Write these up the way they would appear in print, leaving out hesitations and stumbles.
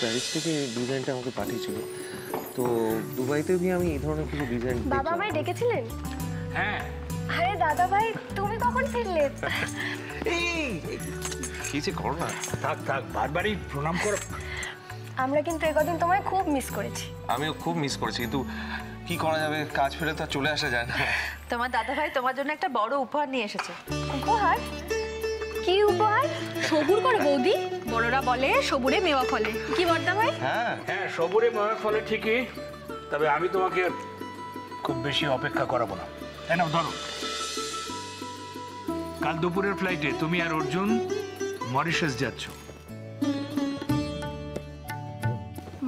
Paris থেকে ডিজাইনটা আমাকে পাঠিয়েছিল। তো দুবাইতে গিয়ে আমি এই ধরনের কিছু ডিজাইন বাবা ভাই ডেকেছিলেন? হ্যাঁ। আরে দাদা ভাই তুমি কখন ফিরলে? কি যে করো না। থাক থাক, বারবারই প্রণাম করো। আমরা কিন্তু একদিন তোমায় খুব মিস করেছি। আমিও খুব মিস করেছি, কিন্তু কি করা যাবে, কাজ ফেলে তো চলে আসা যায় না। তোমার দাদা ভাই তোমার জন্য একটা বড় উপহার নিয়ে এসেছে। উপহার? কি উপহার? সবুর করো বৌদি, বড়রা বলে সবুরে মেওয়া ফলে। কি বর্দা ভাই? হ্যাঁ হ্যাঁ, সবুরে মেওয়া ফলে ঠিকই, তবে আমি তোমাকে খুব বেশি অপেক্ষা করাবো না। তাই না? ধরো, কাল দুপুরের ফ্লাইটে তুমি আর অর্জুন মরিশাস যাচ্ছ।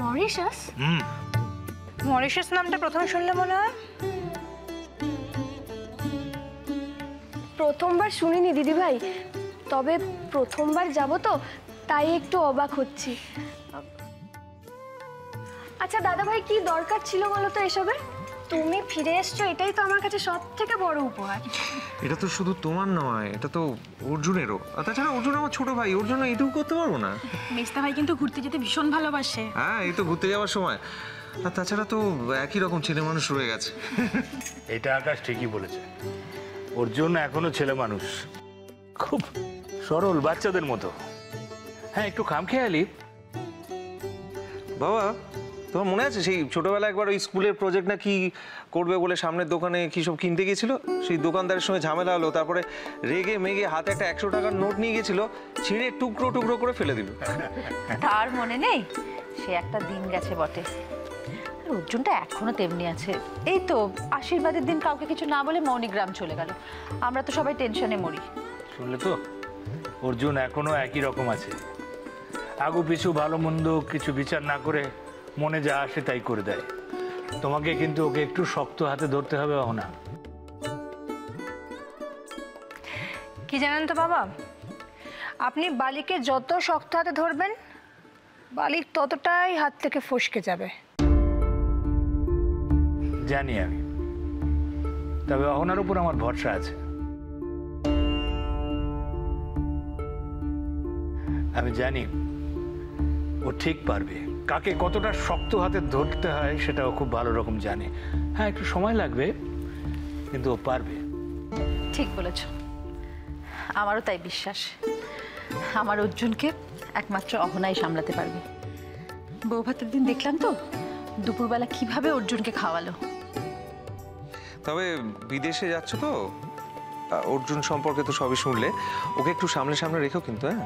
মরিশাস? হুম। মরিশাস নামটা প্রথমে শুনলে মনে হয়। প্রথমবার শুনিনি দিদি ভাই, তবে প্রথমবার যাব তো তাই একটু অবাক হচ্ছি। আচ্ছা দাদা ভাই, কি দরকার ছিল বলো তো এসবের? তুমি ফিরে এসছো, এটাই তো আমার কাছে সব থেকে বড় উপহার। এটা তো শুধু তোমার নয়, এটা তো অর্জুনেরও। আর তাছাড়া অর্জুন আমার ছোট ভাই, ওর জন্য এটুকু করতে পারবো না? মেজদা ভাই কিন্তু ঘুরতে যেতে ভীষণ ভালোবাসে। হ্যাঁ, এই তো ঘুরতে যাওয়ার সময়। আর তাছাড়া তো একই রকম ছেলে মানুষ রয়ে গেছে। এটা আকাশ ঠিকই বলেছে, অর্জুন এখনো ছেলে মানুষ, খুব সরল বাচ্চাদের মতো। হ্যাঁ, একটু খামখেয়ালি। বাবা, তোমার মনে আছে সেই ছোটবেলায় একবার ওই স্কুলের প্রজেক্ট না কি করবে বলে সামনের দোকানে কি সব কিনতে গেছিল, সেই দোকানদারের সঙ্গে ঝামেলা হলো, তারপরে রেগে মেগে হাতে একটা 100 টাকার নোট নিয়ে গেছিল, ছিঁড়ে টুকরো টুকরো করে ফেলে দিল। তার মনে নেই? সে একটা দিন গেছে বটে। আর অর্জুনটা এখনো তেমনি আছে। এই তো আশীর্বাদের দিন কাউকে কিছু না বলে মৌনিগ্রাম চলে গেল। আমরা তো সবাই টেনশনে মরি। শুনলে তো, অর্জুন এখনো একই রকম আছে, আগু পিছু ভালো মন্দ কিছু বিচার না করে মনে যা আসে তাই করে দেয়। তোমাকে কিন্তু ওকে একটু শক্ত হাতে ধরতে হবে। না কি জানেন তো বাবা, আপনি বালিকে যত শক্ত হাতে ধরবেন, বালি ততটাই হাত থেকে ফসকে যাবে। জানি আমি, তবে অহনার উপর আমার ভরসা আছে। আমি জানি ও ঠিক পারবে, কাকে কতটা শক্ত হাতে ধরতে হয় সেটাও খুব ভালো রকম জানে। হ্যাঁ, একটু সময় লাগবে, কিন্তু ও পারবে। ঠিক বলেছ, আমারও তাই বিশ্বাস। আমার অর্জুনকে একমাত্র অহনাই সামলাতে পারবে। বৌভাতের দিন দেখলাম তো দুপুরবেলা কিভাবে অর্জুনকে খাওয়ালো। তবে বিদেশে যাচ্ছ তো, অর্জুন সম্পর্কে তো সবই শুনলে, ওকে একটু সামনে সামনে রেখো কিন্তু। হ্যাঁ,